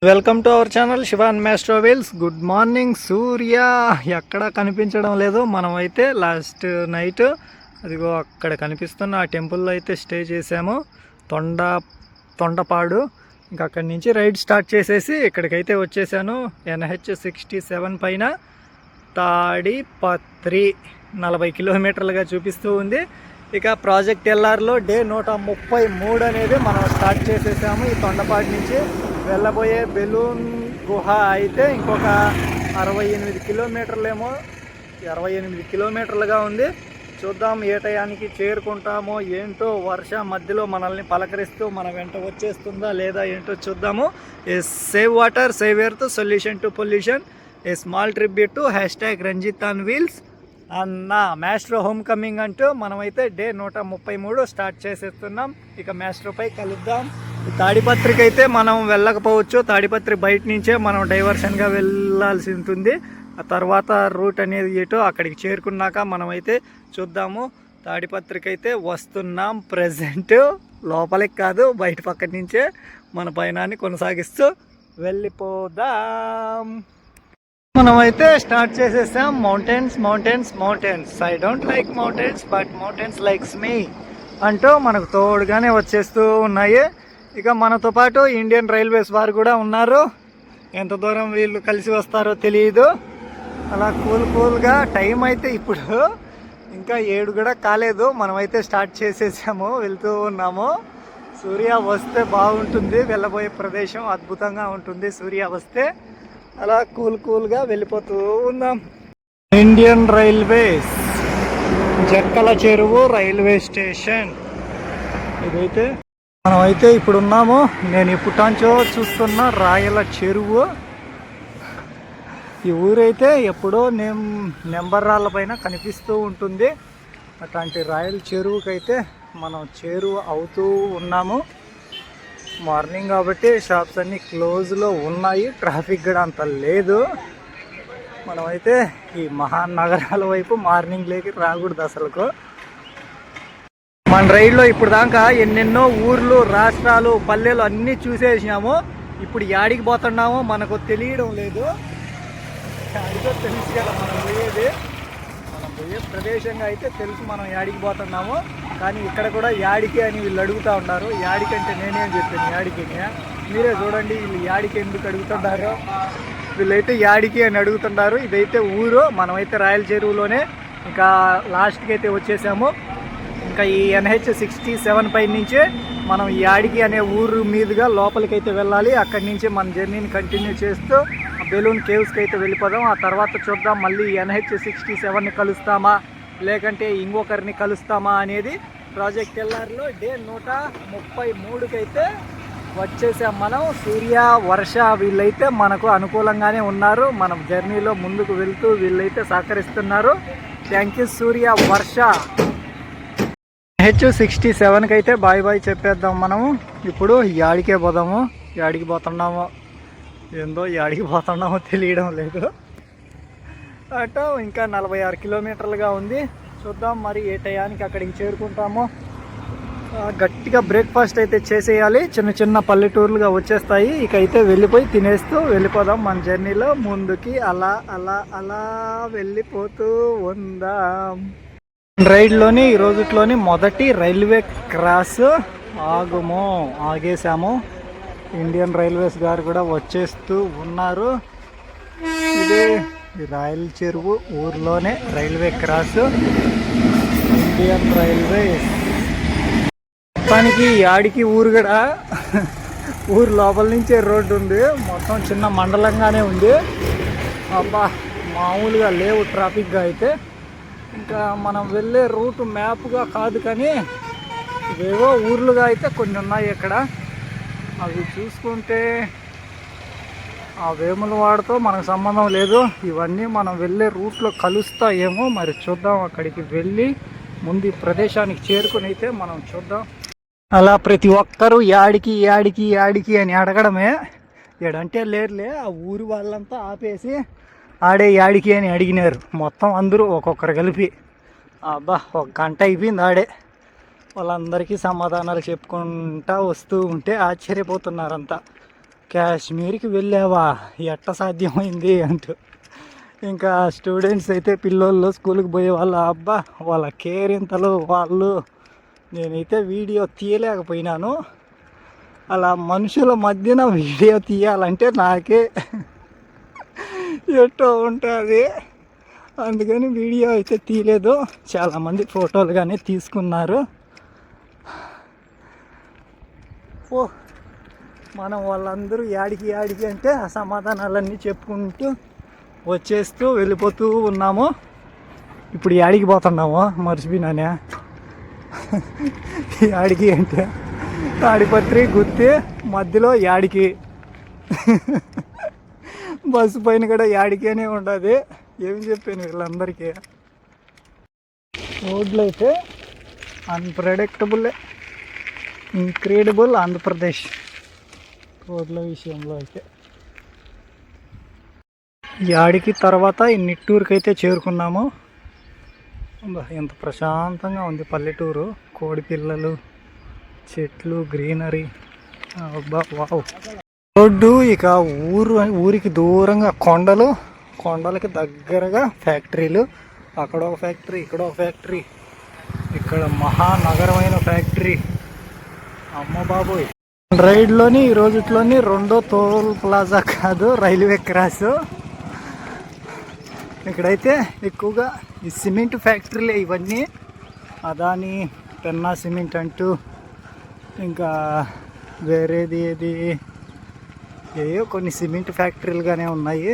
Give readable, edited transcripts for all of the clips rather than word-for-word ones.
Welcome to our channel Shivan maestro wheels. Good morning. Surya ఎక్కడ కనిపించడం లేదు. మనమైతే లాస్ట్ నైట్ అదిగో అక్కడ కనిపిస్తున్న ఆ టెంపుల్లో అయితే స్టే చేసాము, తొండపాడు. ఇంకా అక్కడి నుంచి రైడ్ స్టార్ట్ చేసేసి ఇక్కడికైతే వచ్చేసాను. NH67 పైన తాడిపత్రి 40 కిలోమీటర్లుగా చూపిస్తూ ఉంది. ఇక ప్రాజెక్ట్ ఎల్ఆర్లో డే 133 అనేది మనం స్టార్ట్ చేసేసాము. ఈ తొండపాడు నుంచి వెళ్ళబోయే బెలూన్ గుహ అయితే ఇంకొక 68 కిలోమీటర్లేమో, 68 కిలోమీటర్లుగా ఉంది. చూద్దాం ఏ టయానికి చేరుకుంటామో ఏంటో. వర్షం మధ్యలో మనల్ని పలకరిస్తూ మన వెంట వచ్చేస్తుందా లేదా ఏంటో చూద్దాము. A save water, save earth, solution to pollution, a small tribute to #RanjitOnWheels అన్న మ్యాస్ట్రో హోమ్ కమింగ్ అంటూ మనమైతే డే 133 స్టార్ట్ చేసేస్తున్నాం. ఇక మ్యాస్ట్రోపై కలుద్దాం. తాడిపత్రికి అయితే మనం వెళ్ళకపోవచ్చు. తాడిపత్రి బయట నుంచే మనం డైవర్షన్గా వెళ్ళాల్సి ఉంటుంది. ఆ తర్వాత రూట్ అనేది ఏటో అక్కడికి చేరుకున్నాక మనమైతే చూద్దాము. తాడిపత్రికి అయితే వస్తున్నాం. ప్రజెంట్ లోపలికి కాదు, బయట పక్క నుంచే మన పయనాన్ని కొనసాగిస్తూ వెళ్ళిపోదాం. మనమైతే స్టార్ట్ చేసేసాం. Mountains mountains mountains, I don't like mountains but mountains likes me అంటూ మనకు తోడుగానే వచ్చేస్తూ ఉన్నాయి. ఇక మనతో పాటు ఇండియన్ రైల్వేస్ వారు కూడా ఉన్నారు. ఎంత దూరం వీళ్ళు కలిసి వస్తారో తెలియదు. అలా కూల్గా టైం అయితే ఇప్పుడు ఇంకా 7 కూడా కాలేదు. మనమైతే స్టార్ట్ చేసేసాము, వెళ్తూ ఉన్నాము. సూర్య వస్తే బాగుంటుంది. వెళ్ళబోయే ప్రదేశం అద్భుతంగా ఉంటుంది సూర్య వస్తే. అలా కూల్గా వెళ్ళిపోతూ ఉందాం. ఇండియన్ రైల్వేస్ జక్కల చెరువు రైల్వే స్టేషన్ ఇదైతే మనమైతే ఇప్పుడు ఉన్నాము. నేను ఇప్పుటాంచో చూస్తున్న రాయల చెరువు. ఈ ఊరైతే ఎప్పుడో నెంబర్ రాళ్ళ పైన కనిపిస్తూ ఉంటుంది. అట్లాంటి రాయల చెరువుకైతే మనం చేరువ అవుతూ ఉన్నాము. మార్నింగ్ కాబట్టి షాప్స్ అన్నీ క్లోజ్లో ఉన్నాయి, ట్రాఫిక్ కూడా అంత లేదు. మనమైతే ఈ మహానగరాల వైపు మార్నింగ్ లేకి రాకూడదు అసలుకు. మన రైడ్లో ఇప్పుడు దాకా ఎన్నెన్నో ఊర్లు, రాష్ట్రాలు, పల్లెలు అన్నీ చూసేసినాము. ఇప్పుడు యాడికి పోతున్నామో మనకు తెలియడం లేదు. అదిగో తెలుసు కదా మనం పోయే ప్రదేశంగా అయితే తెలుసు మనం యాడికి పోతున్నాము. కానీ ఇక్కడ కూడా యాడికి అని వీళ్ళు అడుగుతూ ఉన్నారు. యాడికి అంటే నేనేం చెప్పాను యాడికి, మీరే చూడండి వీళ్ళు యాడికి ఎందుకు అడుగుతున్నారు. వీళ్ళైతే యాడికి అని అడుగుతున్నారు. ఇదైతే ఊరు. మనమైతే రాయల చెరువులోనే ఇంకా లాస్ట్కి అయితే వచ్చేసాము. ఇంకా ఈ NH67 పై నుంచి మనం యాడికి అనే ఊరు మీదుగా లోపలికైతే వెళ్ళాలి. అక్కడి నుంచి మన జర్నీని కంటిన్యూ చేస్తూ బెలూన్ కేవ్స్కి అయితే వెళ్ళిపోదాం. ఆ తర్వాత చూద్దాం మళ్ళీ NH67ని కలుస్తామా లేకంటే ఇంకొకరిని కలుస్తామా అనేది. ప్రాజెక్ట్ ఎల్ఆర్లో డే 133కి అయితే వచ్చేసాం మనం. సూర్య, వర్ష వీళ్ళైతే మనకు అనుకూలంగానే ఉన్నారు. మనం జర్నీలో ముందుకు వెళ్తూ వీళ్ళైతే సహకరిస్తున్నారు. థ్యాంక్ యూ సూర్య, వర్ష. NH67కి అయితే బాయ్ చెప్పేద్దాం మనము. ఇప్పుడు యాడికే పోదాము. యాడికి పోతున్నామో ఏందో, యాడికి పోతున్నామో తెలియడం లేదు. అటు ఇంకా 46 కిలోమీటర్లుగా ఉంది. చూద్దాం మరి ఏ టయానికి అక్కడికి చేరుకుంటామో. గట్టిగా బ్రేక్ఫాస్ట్ అయితే చేసేయాలి. చిన్న పల్లెటూర్లుగా వచ్చేస్తాయి. ఇక అయితే వెళ్ళిపోయి తినేస్తూ వెళ్ళిపోదాం మన జర్నీలో ముందుకి. అలా వెళ్ళిపోతూ ఉందాం. రైడ్లోని ఈ రోజుట్లోని మొదటి రైల్వే క్రాస్ ఆగేసాము. ఇండియన్ రైల్వేస్ గారు కూడా వచ్చేస్తూ ఉన్నారు. ఇదే రాయల చెరువు ఊర్లోనే రైల్వే క్రాస్ ఇండియన్ రైల్వేస్. మొత్తానికి యాడికి ఊరు కూడా ఊరు లోపల నుంచే రోడ్డు ఉంది. మొత్తం చిన్న మండలంగానే ఉంది. అబ్బా మామూలుగా లేవు ట్రాఫిక్గా అయితే. ఇంకా మనం వెళ్ళే రూట్ మ్యాప్గా కాదు కానీ ఇవేవో ఊర్లుగా అయితే కొన్ని ఉన్నాయి ఇక్కడ. అవి చూసుకుంటే ఆ వేములవాడతో మనకు సంబంధం లేదు. ఇవన్నీ మనం వెళ్ళే రూట్లో కలుస్తాయేమో మరి చూద్దాం. అక్కడికి వెళ్ళి ముందు ఈ ప్రదేశానికి చేరుకుని అయితే మనం చూద్దాం. అలా ప్రతి ఒక్కరూ యాడికి అని అడగడమే. ఏడంటే లేరులే, ఆ ఊరు వాళ్ళంతా ఆపేసి ఆడే యాడికి అని అడిగినారు. మొత్తం అందరూ ఒక్కొక్కరు కలిపి. అబ్బా 1 గంట అయిపోయింది ఆడే. వాళ్ళందరికీ సమాధానాలు చెప్పుకుంటా వస్తూ ఉంటే ఆశ్చర్యపోతున్నారంతా. కాశ్మీర్కి వెళ్ళావా, ఎట్ట సాధ్యమైంది అంటూ. ఇంకా స్టూడెంట్స్ అయితే పిల్లోళ్ళు స్కూల్కి పోయే వాళ్ళు, అబ్బా వాళ్ళ కేరింతలు వాళ్ళు. నేనైతే వీడియో తీయలేకపోయినాను. అలా మనుషుల మధ్యన వీడియో తీయాలంటే నాకే ఎట్టో ఉంటుంది. అందుకని వీడియో అయితే తీయలేదు. చాలామంది ఫోటోలు కానీ తీసుకున్నారు. ఓ మనం వాళ్ళందరూ యాడికి అంటే ఆ సమాధానాలన్నీ చెప్పుకుంటూ వచ్చేస్తూ వెళ్ళిపోతూ ఉన్నాము. ఇప్పుడు యాడికి పోతున్నాము మర్చిపోయినానే. యాడికి అంటే తాడిపత్రి గుత్తి మధ్యలో యాడికి. బస్సు పైన కూడా యాడికేనే ఉండదు. ఏం చెప్పాను వీళ్ళందరికీ. రోడ్లు అయితే అన్ప్రెడిక్టబుల్, ఇంక్రెడిబుల్ ఆంధ్రప్రదేశ్ రోడ్ల విషయంలో అయితే. యాడికి తర్వాత ఈ నిట్టూరుకి అయితే చేరుకున్నాము. ఎంత ప్రశాంతంగా ఉంది పల్లెటూరు. కోడి పిల్లలు, చెట్లు, గ్రీనరీ. వావ్. రోడ్డు ఇక ఊరికి దూరంగా కొండలు, కొండలకి దగ్గరగా ఫ్యాక్టరీలు. అక్కడ ఒక ఫ్యాక్టరీ, ఇక్కడ ఒక ఫ్యాక్టరీ, ఇక్కడ మహానగరమైన ఫ్యాక్టరీ. అమ్మ బాబోయ్. రైడ్లోని ఈ రోజుట్లోని రెండో టోల్ ప్లాజా కాదు, రైల్వే క్రాస్. ఇక్కడైతే ఎక్కువగా ఈ సిమెంట్ ఫ్యాక్టరీలే ఇవన్నీ. అదాని, పెన్నా సిమెంట్ అంటూ, ఇంకా వేరేది ఏవో కొన్ని సిమెంట్ ఫ్యాక్టరీలుగానే ఉన్నాయి.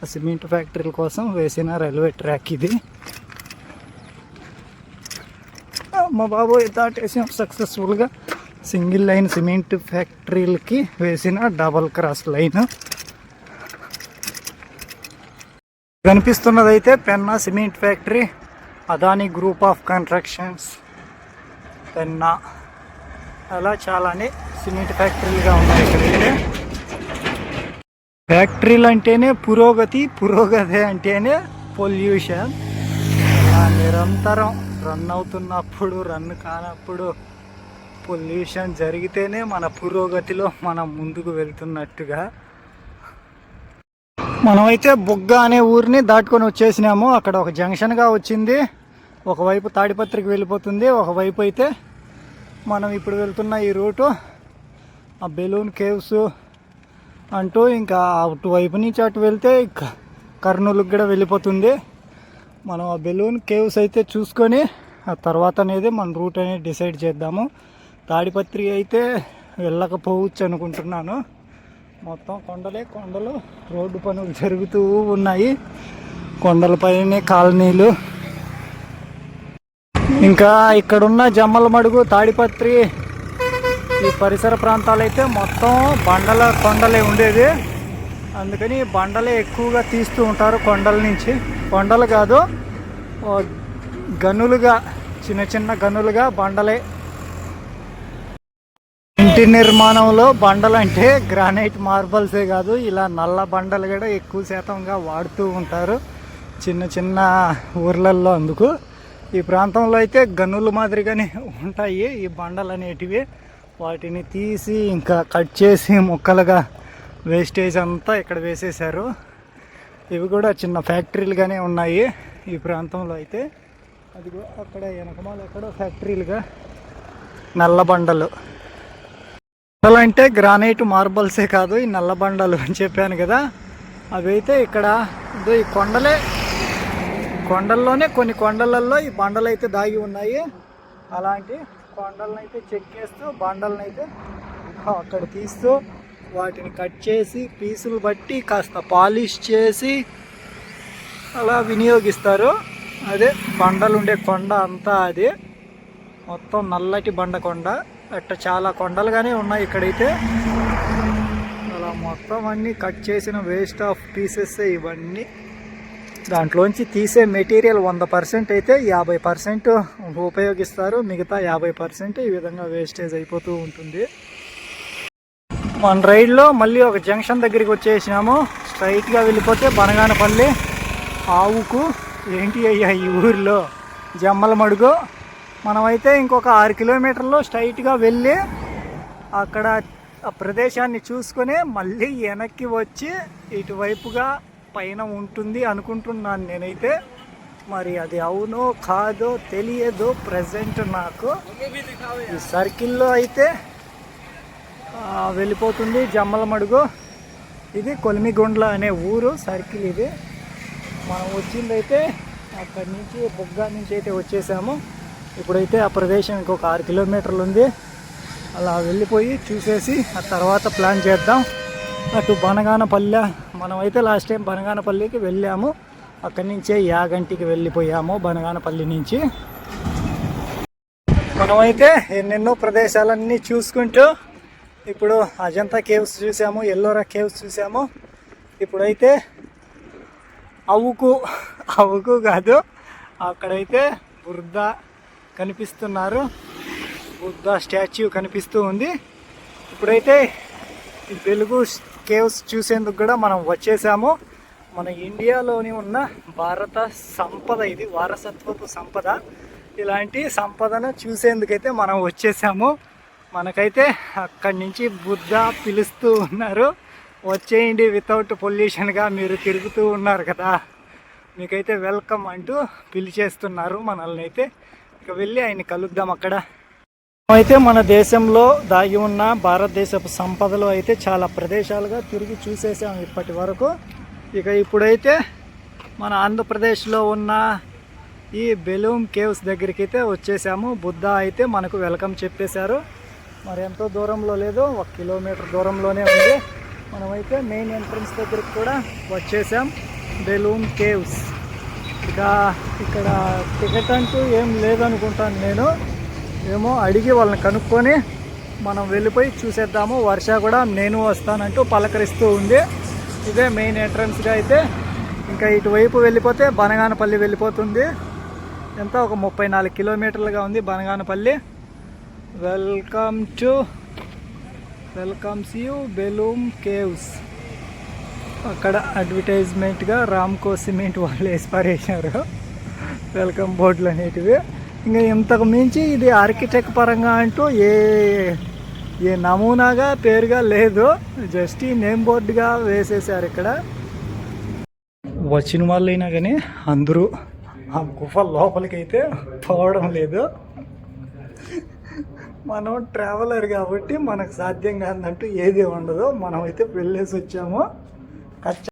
ఆ సిమెంట్ ఫ్యాక్టరీల కోసం వేసిన రైల్వే ట్రాక్ ఇది. మా బాబోయ్ దాటేసాం సక్సెస్ఫుల్గా. సింగిల్ లైన్ సిమెంట్ ఫ్యాక్టరీలకి వేసిన డబల్ క్రాస్ లైన్. కనిపిస్తున్నదైతే Penna cement factory, Adani group of constructions Penna. అలా చాలానే సిమెంట్ ఫ్యాక్టరీలుగా ఉన్నాయి ఇక్కడైతే. ఫ్యాక్టరీలు అంటేనే పురోగతి, పురోగతి అంటేనే పొల్యూషన్. అలా నిరంతరం రన్ అవుతున్నప్పుడు, రన్ కానప్పుడు పొల్యూషన్ జరిగితేనే మన పురోగతిలో మనం ముందుకు వెళ్తున్నట్టుగా. మనమైతే బుగ్గ అనే ఊరిని దాటుకొని వచ్చేసినాము. అక్కడ ఒక జంక్షన్గా వచ్చింది. ఒకవైపు తాడిపత్రికి వెళ్ళిపోతుంది, ఒకవైపు అయితే మనం ఇప్పుడు వెళ్తున్న ఈ రూటు ఆ బెలూన్ కేవ్స్ అంటూ ఇంకా అటువైపు నుంచి అటు వెళ్తే కర్నూలుకి కూడా వెళ్ళిపోతుంది. మనం ఆ బెలూన్ కేవ్స్ అయితే చూసుకొని ఆ తర్వాత అనేది మన రూట్ అనేది డిసైడ్ చేద్దాము. తాడిపత్రి అయితే వెళ్ళకపోవచ్చు అనుకుంటున్నాను. మొత్తం కొండలే కొండలు, రోడ్డు పనులు జరుగుతూ ఉన్నాయి. కొండలపైనే కాలనీలు. ఇంకా ఇక్కడున్న జమ్మలమడుగు, తాడిపత్రి ఈ పరిసర ప్రాంతాలైతే మొత్తం కొండలే ఉండేది. అందుకని బండలే ఎక్కువగా తీస్తూ ఉంటారు కొండల నుంచి. కొండలు కాదు, గనులుగా, చిన్న చిన్న గనులుగా బండలే. ఇంటి నిర్మాణంలో బండలు అంటే గ్రానైట్ మార్బల్సే కాదు, ఇలా నల్ల బండలు కూడా ఎక్కువ శాతంగా వాడుతూ ఉంటారు చిన్న చిన్న ఊర్లల్లో. అందుకు ఈ ప్రాంతంలో అయితే గనుల మాదిరిగానే ఉంటాయి ఈ బండలు అనేటివి. వాటిని తీసి ఇంకా కట్ చేసి ముక్కలుగా వేస్టేజ్ అంతా ఇక్కడ వేసేసారు. ఇవి కూడా చిన్న ఫ్యాక్టరీలుగానే ఉన్నాయి ఈ ప్రాంతంలో అయితే. అది అక్కడ వెనకమాల ఎక్కడో ఫ్యాక్టరీలుగా నల్ల బండలు. బండలు అంటే గ్రానైట్ మార్బల్సే కాదు, ఈ నల్ల బండలు అని చెప్పాను కదా. అవి అయితే ఇక్కడ ఈ కొండల్లోనే కొన్ని కొండలలో ఈ బండలు అయితే దాగి ఉన్నాయి. అలాంటి కొండలను అయితే చెక్ చేస్తూ, బండలను అయితే అక్కడ తీస్తూ, వాటిని కట్ చేసి పీసులు బట్టి కాస్త పాలిష్ చేసి అలా వినియోగిస్తారు. అదే బండలు ఉండే కొండ అంతా. అది మొత్తం నల్లటి బండ కొండ. అట్ట చాలా కొండలుగానే ఉన్నాయి ఇక్కడైతే. అలా మొత్తం అన్నీ కట్ చేసిన వేస్ట్ ఆఫ్ పీసెస్ ఇవన్నీ. దాంట్లోంచి తీసే మెటీరియల్ 100% అయితే 50% ఉపయోగిస్తారు. మిగతా 50% ఈ విధంగా వేస్టేజ్ అయిపోతూ ఉంటుంది. మన రైడ్లో మళ్ళీ ఒక జంక్షన్ దగ్గరికి వచ్చేసినాము. స్ట్రైట్గా వెళ్ళిపోతే బనగానపల్లి. ఆవుకు ఏంటి అయ్యా ఈ ఊరిలో జమ్మలమడుగు. మనమైతే ఇంకొక 6 కిలోమీటర్లు స్ట్రైట్గా వెళ్ళి అక్కడ ఆ ప్రదేశాన్ని చూసుకునే మళ్ళీ వెనక్కి వచ్చి ఇటువైపుగా పైన ఉంటుంది అనుకుంటున్నాను నేనైతే. మరి అది అవునో కాదో తెలియదు ప్రజెంట్ నాకు. ఈ సర్కిల్లో అయితే వెళ్ళిపోతుంది జమ్మలమడుగు. ఇది కొలిమిగుండ్ల అనే ఊరు సర్కిల్ ఇది. మనం వచ్చిందైతే అక్కడి నుంచి బుగ్గ నుంచి అయితే వచ్చేసాము. ఇప్పుడైతే ఆ ప్రదేశం ఇంకొక 6 కిలోమీటర్లు ఉంది. అలా వెళ్ళిపోయి చూసేసి ఆ తర్వాత ప్లాన్ చేద్దాం. అటు బనగానపల్లె, మనమైతే లాస్ట్ టైం బనగానపల్లికి వెళ్ళాము. అక్కడి నుంచే యాగంటికి వెళ్ళిపోయాము. బనగానపల్లి నుంచి మనమైతే ఎన్నెన్నో ప్రదేశాలన్నీ చూసుకుంటూ ఇప్పుడు అజంతా కేవ్స్ చూసాము, ఎల్లోరా కేవ్స్ చూసాము. ఇప్పుడైతే అవుకు కాదు, అక్కడైతే బుద్ధ కనిపిస్తున్నారు. బుద్ధ స్టాచ్యూ కనిపిస్తూ ఉంది. ఇప్పుడైతే ఈ వెలుగు కేవ్స్ చూసేందుకు కూడా మనం వచ్చేసాము. మన ఇండియాలోని ఉన్న భారత సంపద ఇది, వారసత్వపు సంపద. ఇలాంటి సంపదను చూసేందుకైతే మనం వచ్చేసాము. మనకైతే అక్కడి నుంచి బుద్ధ పిలుస్తూ ఉన్నారు, వచ్చేయండి వితౌట్ పొల్యూషన్గా మీరు తిరుగుతూ ఉన్నారు కదా, మీకైతే వెల్కమ్ అంటూ పిలిచేస్తున్నారు మనల్ని. అయితే ఇక వెళ్ళి ఆయన కలుద్దాం అక్కడ. అయితే మన దేశంలో దాగి ఉన్న భారతదేశపు సంపదలు అయితే చాలా ప్రదేశాలుగా తిరిగి చూసేసాం ఇప్పటి వరకు. ఇక ఇప్పుడైతే మన ఆంధ్రప్రదేశ్లో ఉన్న ఈ బెలూమ్ కేవ్స్ దగ్గరికి అయితే వచ్చేసాము. బుద్ధ అయితే మనకు వెల్కమ్ చెప్పేశారు. మరి ఎంతో దూరంలో లేదు, 1 కిలోమీటర్ దూరంలోనే ఉంది. మనమైతే మెయిన్ ఎంట్రన్స్ దగ్గరికి కూడా వచ్చేసాం, బెలూమ్ కేవ్స్. ఇక ఇక్కడ టికెట్ అంటూ ఏం లేదనుకుంటాను నేను, ఏమో అడిగి వాళ్ళని కనుక్కొని మనం వెళ్ళిపోయి చూసేద్దాము. వర్ష కూడా నేను వస్తానంటూ పలకరిస్తూ ఉంది. ఇదే మెయిన్ ఎంట్రన్స్గా అయితే. ఇంకా ఇటువైపు వెళ్ళిపోతే బనగానపల్లి వెళ్ళిపోతుంది. ఎంత ఒక 34 కిలోమీటర్లుగా ఉంది Banaganapalli. Welcomes you Belum caves. అక్కడ అడ్వర్టైజ్మెంట్గా రామ్కో సిమెంట్ వాళ్ళు వేసి పారేశారు వెల్కమ్ బోర్డులు అనేటివి. ఇంకా ఇంతకు మించి ఇది ఆర్కిటెక్ట్ పరంగా అంటూ ఏ నమూనాగా పేరుగా లేదు, జస్ట్ ఈ నేమ్ బోర్డుగా వేసేసారు ఇక్కడ. వచ్చిన వాళ్ళైనా కానీ అందరూ ఆ గుఫ లోపలికి అయితే పోవడం లేదు. మనం ట్రావెలర్ కాబట్టి మనకు సాధ్యం కాదంటూ ఏది ఉండదు. మనం అయితే వెళ్ళేసి వచ్చాము.